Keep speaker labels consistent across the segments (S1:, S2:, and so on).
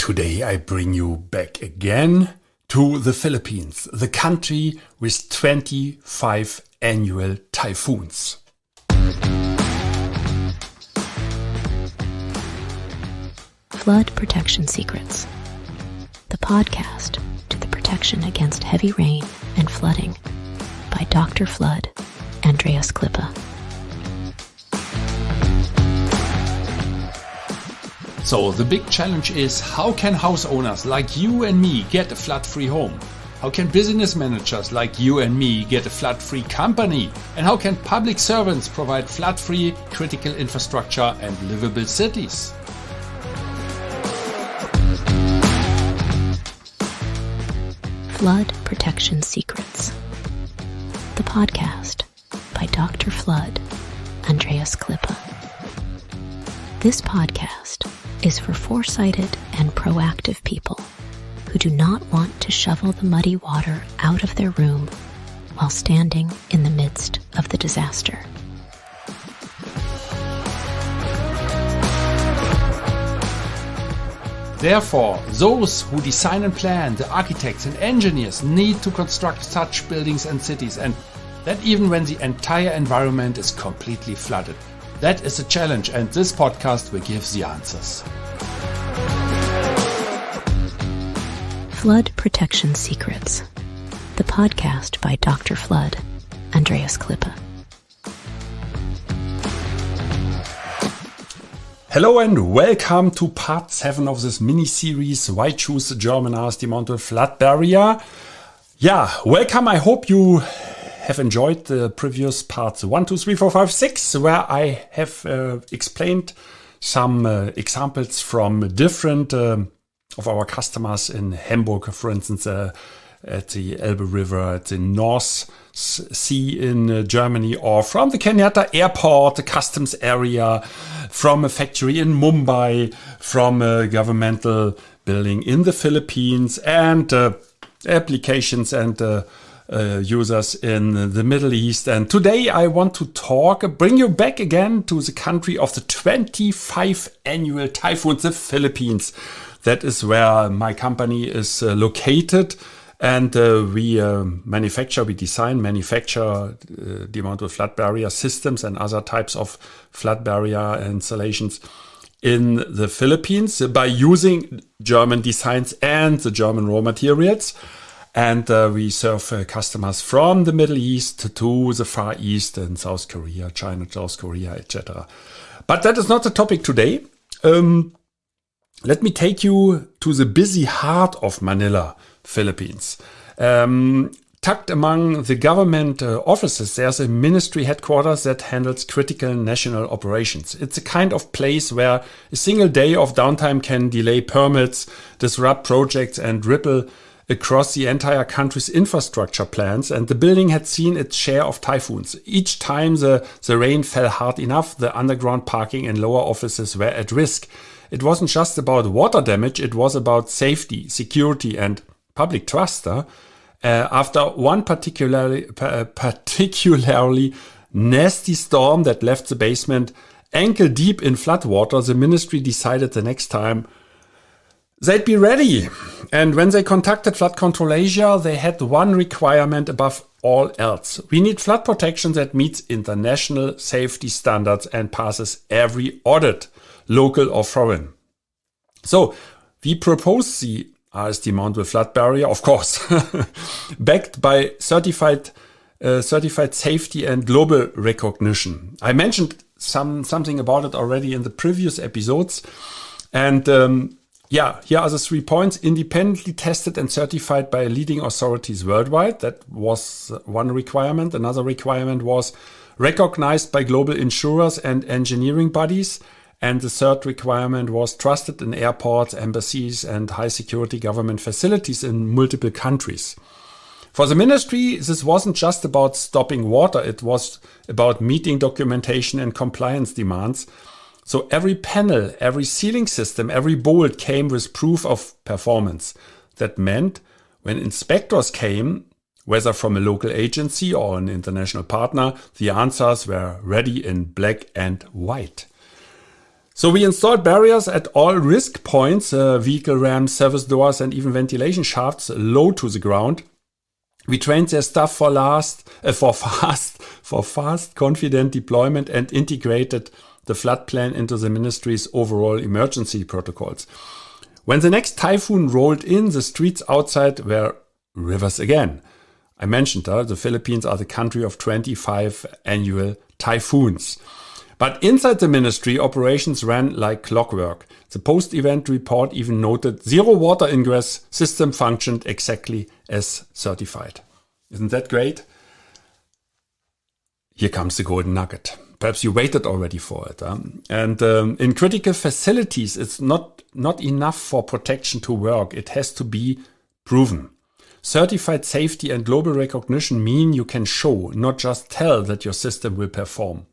S1: Today I bring you back again to the Philippines, the country with 25 annual typhoons.
S2: Flood Protection Secrets, the podcast to the protection against heavy rain and flooding by Dr. Flood, Andreas Klippe.
S1: So the big challenge is, how can house owners like you and me get a flood-free home? How can business managers like you and me get a flood-free company? And how can public servants provide flood-free critical infrastructure and livable cities?
S2: Flood Protection Secrets, the podcast by Dr. Flood, Andreas Klippe. This podcast is for foresighted and proactive people who do not want to shovel the muddy water out of their room while standing in the midst of the disaster.
S1: Therefore, those who design and plan, the architects and engineers, need to construct such buildings and cities, and that even when the entire environment is completely flooded. That is a challenge, and this podcast will give the answers.
S2: Flood Protection Secrets, the podcast by Dr. Flood, Andreas Klippe.
S1: Hello and welcome to part 7 of this mini-series, Why Choose the German RS Demountable Flood Barrier. Yeah, welcome. I hope you have enjoyed the previous parts 1, 2, 3, 4, 5, 6, where I have explained some examples from different of our customers in Hamburg, for instance, at the Elbe River, at the North Sea in Germany, or from the Kenyatta Airport, the customs area, from a factory in Mumbai, from a governmental building in the Philippines, and applications and users in the Middle East. And today I want to bring you back again to the country of the 25 annual typhoons, the Philippines. That is where my company is located. And we design, manufacture demountable flood barrier systems and other types of flood barrier installations in the Philippines by using German designs and the German raw materials. And we serve customers from the Middle East to the Far East and South Korea, China, South Korea, etc. But that is not the topic today. Let me take you to the busy heart of Manila, Philippines. Tucked among the government offices, there's a ministry headquarters that handles critical national operations. It's a kind of place where a single day of downtime can delay permits, disrupt projects, and ripple across the entire country's infrastructure plans. And the building had seen its share of typhoons. Each time the rain fell hard enough, the underground parking and lower offices were at risk. It wasn't just about water damage, it was about safety, security, and public trust. After one particularly nasty storm that left the basement ankle deep in floodwater, the ministry decided the next time they'd be ready. And when they contacted Flood Control Asia, they had one requirement above all else. We need flood protection that meets international safety standards and passes every audit, local or foreign. So we proposed the RS Demountable Flood Barrier, of course, backed by certified safety and global recognition. I mentioned something about it already in the previous episodes. And here are the 3 points. Independently tested and certified by leading authorities worldwide. That was one requirement. Another requirement was recognized by global insurers and engineering bodies. And the third requirement was trusted in airports, embassies, and high security government facilities in multiple countries. For the ministry, this wasn't just about stopping water. It was about meeting documentation and compliance demands. So every panel, every sealing system, every bolt came with proof of performance. That meant when inspectors came, whether from a local agency or an international partner, the answers were ready in black and white. So we installed barriers at all risk points, vehicle ramps, service doors, and even ventilation shafts low to the ground. We trained their staff for fast, confident deployment and integrated the flood plan into the ministry's overall emergency protocols. When the next typhoon rolled in, the streets outside were rivers again. I mentioned the Philippines are the country of 25 annual typhoons. But inside the ministry, operations ran like clockwork. The post-event report even noted zero water ingress, system functioned exactly as certified. Isn't that great? Here comes the golden nugget. Perhaps you waited already for it. And in critical facilities, it's not enough for protection to work. It has to be proven. Certified safety and global recognition mean you can show, not just tell, that your system will perform.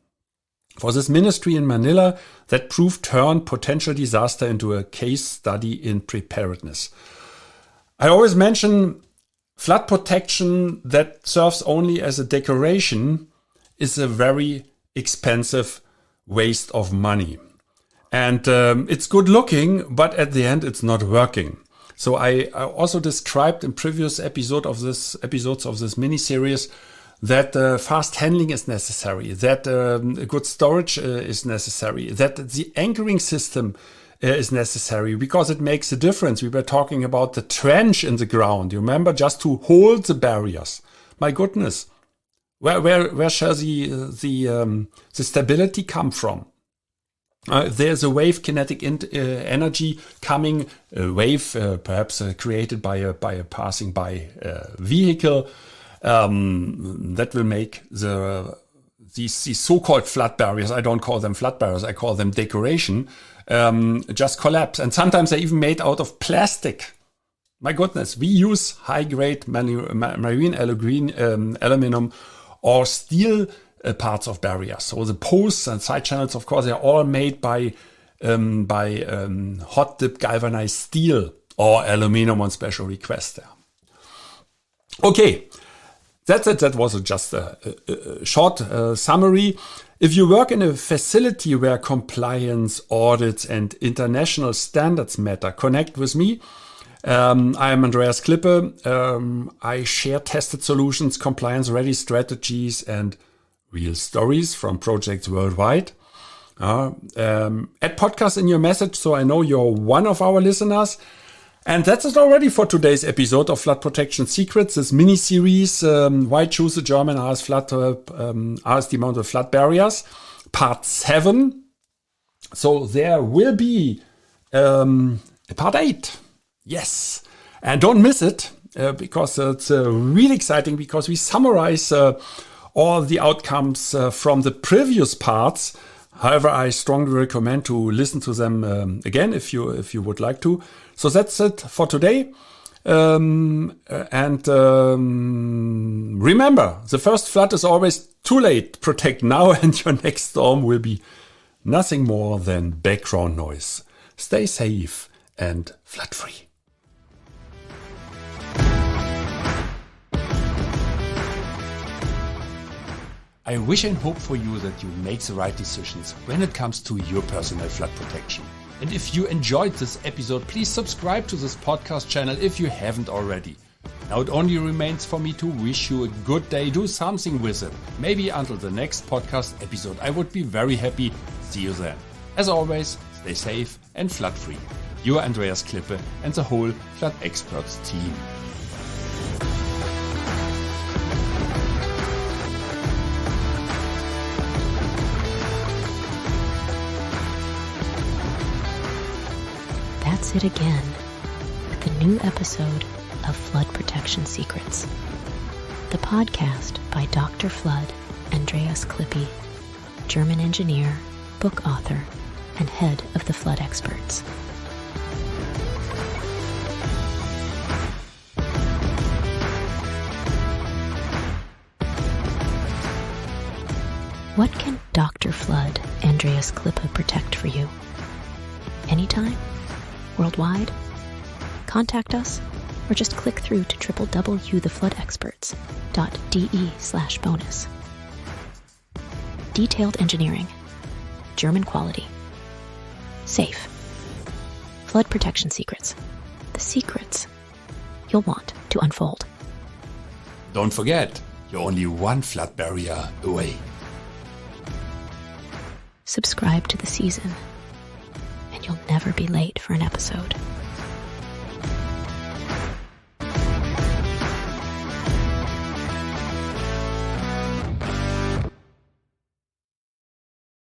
S1: For this ministry in Manila, that proof turned potential disaster into a case study in preparedness. I always mention flood protection that serves only as a decoration is a very expensive waste of money. And it's good looking, but at the end it's not working. So I also described in previous episodes of this mini-series that fast handling is necessary, that good storage is necessary, that the anchoring system is necessary because it makes a difference. We were talking about the trench in the ground. You remember, just to hold the barriers. My goodness, where shall the stability come from? There's a wave kinetic energy coming, a wave perhaps created by a passing by vehicle. That will make these so-called flood barriers, I don't call them flood barriers, I call them decoration, just collapse. And sometimes they're even made out of plastic. My goodness, we use high-grade marine aluminum or steel parts of barriers. So the posts and side channels, of course, they're all made by hot dip galvanized steel or aluminum on special request there. Okay. That's it. That was just a short summary. If you work in a facility where compliance, audits, and international standards matter, connect with me. I'm Andreas Klippe. I share tested solutions, compliance-ready strategies, and real stories from projects worldwide. Add podcast in your message so I know you're one of our listeners. And that's it already for today's episode of Flood Protection Secrets, this mini-series, Why Choose the German RS Demountable Flood Barriers, Part 7. So there will be a Part 8. Yes. And don't miss it, because it's really exciting, because we summarize all the outcomes from the previous parts. However, I strongly recommend to listen to them again if you would like to. So that's it for today. Remember, the first flood is always too late. Protect now, and your next storm will be nothing more than background noise. Stay safe and flood free. I wish and hope for you that you make the right decisions when it comes to your personal flood protection. And if you enjoyed this episode, please subscribe to this podcast channel if you haven't already. Now it only remains for me to wish you a good day. Do something with it. Maybe until the next podcast episode. I would be very happy. See you then. As always, stay safe and flood free. Your Andreas Klippe and the whole Flood Experts team.
S2: That's it again with a new episode of Flood Protection Secrets, the podcast by Dr. Flood Andreas Klippe, German engineer, book author, and head of the Flood Experts. What can Dr. Flood Andreas Klippe protect for you? Anytime? Worldwide? Contact us or just click through to www.de/bonus. Detailed engineering, German quality, safe. Flood protection secrets. The secrets you'll want to unfold.
S1: Don't forget, you're only one flood barrier away.
S2: Subscribe to the season, and you'll never be late for an episode.